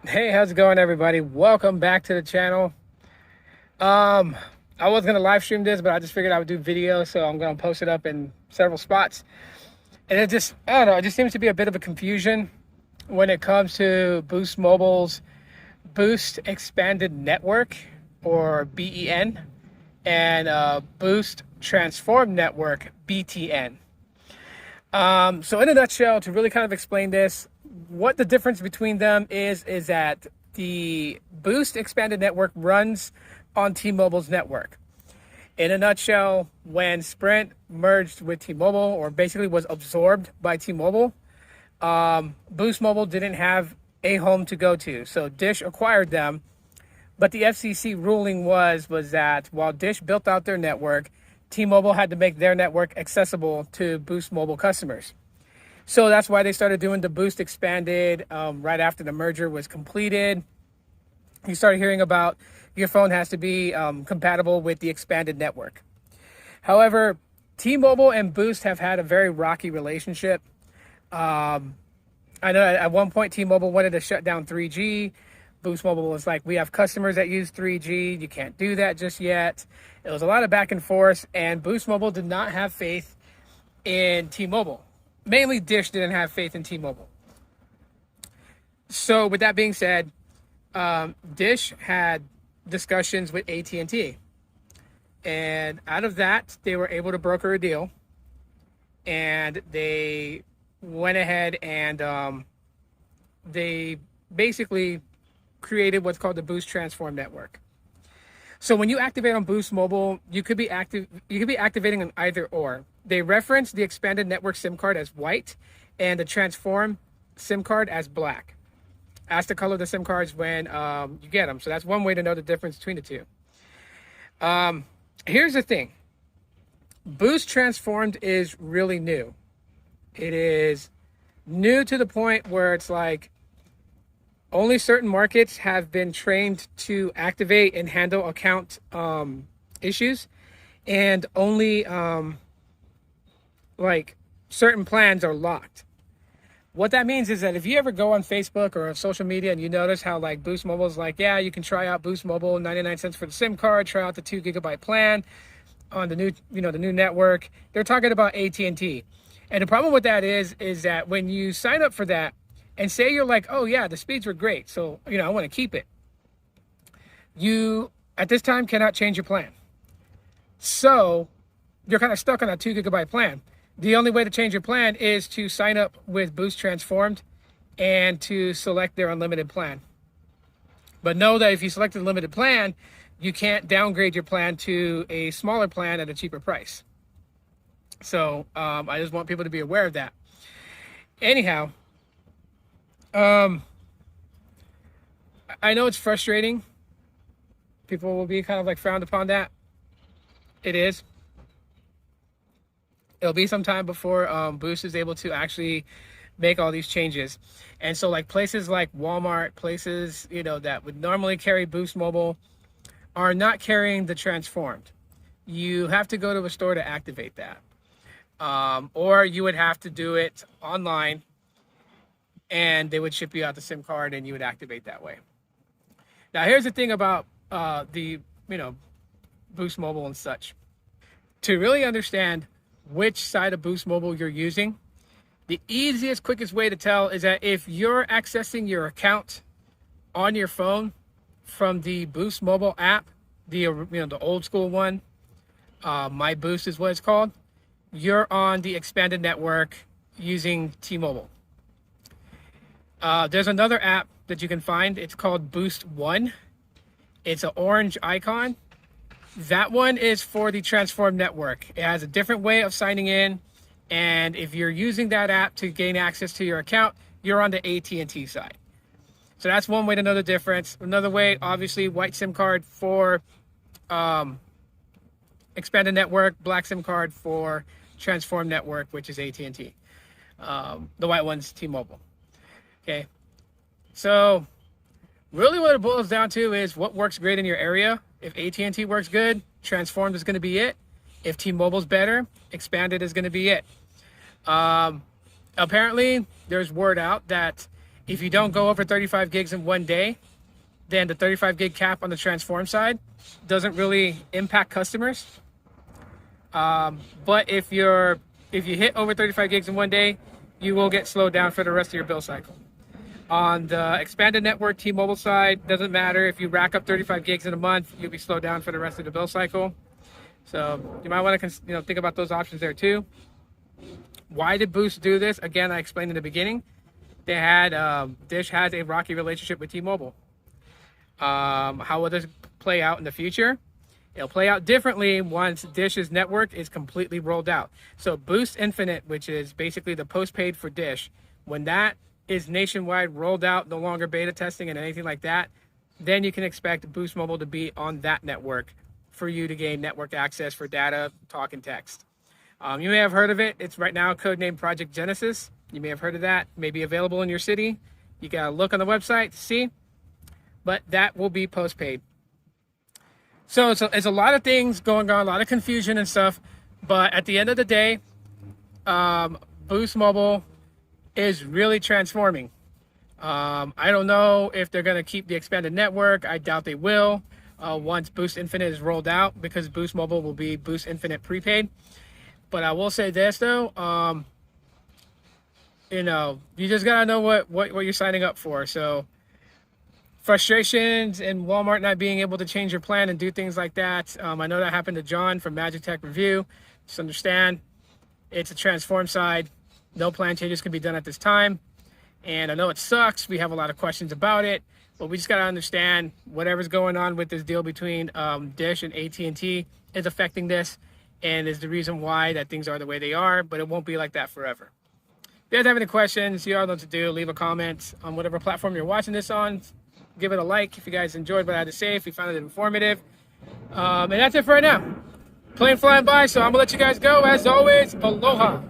Hey, how's it going, everybody? Welcome back to the channel. Um, I was gonna live stream this, but I just figured I would do video, so I'm gonna post it up in several spots. And I don't know, it just seems to be a bit of a confusion when it comes to Boost Mobile's Boost Expanded Network, or BEN, and Boost Transformed Network, BTN. So in a nutshell, to really kind of explain this, what the difference between them is that the Boost Expanded Network runs on T-Mobile's network. In a nutshell, when Sprint merged with T-Mobile, or basically was absorbed by T-Mobile, Boost Mobile didn't have a home to go to, so Dish acquired them. But the FCC ruling was that while Dish built out their network, T-Mobile had to make their network accessible to Boost Mobile customers. So that's why they started doing the Boost Expanded right after the merger was completed. You started hearing about your phone has to be compatible with the expanded network. However, T-Mobile and Boost have had a very rocky relationship. I know at one point T-Mobile wanted to shut down 3G. Boost Mobile was like, we have customers that use 3G. You can't do that just yet. It was a lot of back and forth, and Boost Mobile did not have faith in T-Mobile. Mainly Dish didn't have faith in T-Mobile. So with that being said, Dish had discussions with AT&T. And out of that, they were able to broker a deal. And they went ahead and they basically created what's called the Boost Transform Network. So when you activate on Boost Mobile, you could be activating an either or. They reference the expanded network SIM card as white and the transform SIM card as black. Ask the color of the SIM cards when you get them. So that's one way to know the difference between the two. Here's the thing. Boost Transformed is really new. It is new to the point where it's like only certain markets have been trained to activate and handle account issues, and only like certain plans are locked. What that means is that if you ever go on Facebook or social media and you notice how like Boost Mobile is like, yeah, you can try out Boost Mobile, 99 cents for the SIM card, try out the 2 GB plan on the new, the new network. They're talking about AT&T. And the problem with that is that when you sign up for that and say you're like, oh yeah, the speeds were great, so I want to keep it, you at this time cannot change your plan. So you're kind of stuck on a 2 GB plan. The only way to change your plan is to sign up with Boost Transformed and to select their unlimited plan. But know that if you select the limited plan, you can't downgrade your plan to a smaller plan at a cheaper price. So I just want people to be aware of that. Anyhow, I know it's frustrating. People will be kind of like frowned upon that. It is. It'll be some time before Boost is able to actually make all these changes. And so like places like Walmart, places, that would normally carry Boost Mobile are not carrying the Transformed. You have to go to a store to activate that. Or you would have to do it online and they would ship you out the SIM card and you would activate that way. Now, here's the thing about the Boost Mobile and such. To really understand which side of Boost Mobile you're using, the easiest, quickest way to tell is that if you're accessing your account on your phone from the Boost Mobile app, the old school one, My Boost is what it's called, you're on the expanded network using T-Mobile. There's another app that you can find. It's called Boost One. It's an orange icon. That one is for the Transform network. It has a different way of signing in. And if you're using that app to gain access to your account, you're on the AT&T side. So that's one way to know the difference. Another way, obviously, white SIM card for expanded network, black SIM card for Transform network, which is AT&T. The white one's T-Mobile. Okay. So really what it boils down to is what works great in your area. If AT&T works good, Transformed is going to be it. If T-Mobile's better, Expanded is going to be it. Apparently, there's word out that If you don't go over 35 gigs in one day, then the 35 gig cap on the transform side doesn't really impact customers. But if you hit over 35 gigs in one day, you will get slowed down for the rest of your bill cycle. On the expanded network T-Mobile side, doesn't matter if you rack up 35 gigs in a month, you'll be slowed down for the rest of the bill cycle. So you might want to think about those options there too. Why did Boost do this? Again, I explained in the beginning. They had Dish has a rocky relationship with T-Mobile. How will this play out in the future? It'll play out differently once Dish's network is completely rolled out. So Boost Infinite, which is basically the postpaid for Dish, when that is nationwide rolled out, no longer beta testing and anything like that, then you can expect Boost Mobile to be on that network for you to gain network access for data, talk, and text. You may have heard of it. It's right now codenamed Project Genesis. You may have heard of that. It may be available in your city. You got to look on the website to see. But that will be postpaid. So it's a lot of things going on, a lot of confusion and stuff. But at the end of the day, Boost Mobile is really transforming. I don't know if they're going to keep the expanded network. I doubt they will once Boost Infinite is rolled out, because Boost Mobile will be Boost Infinite prepaid. But I will say this though, you just gotta know what you're signing up for. So frustrations and Walmart not being able to change your plan and do things like that. I know that happened to John from Magic Tech Review. Just understand, it's a transform side. No plan changes can be done at this time. And I know it sucks. We have a lot of questions about it, but we just gotta understand whatever's going on with this deal between Dish and AT&T is affecting this, and is the reason why that things are the way they are, but it won't be like that forever. If you guys have any questions, you all know what to do. Leave a comment on whatever platform you're watching this on. Give it a like if you guys enjoyed what I had to say, if you found it informative. And that's it for right now. Plane flying by, so I'm going to let you guys go. As always, aloha.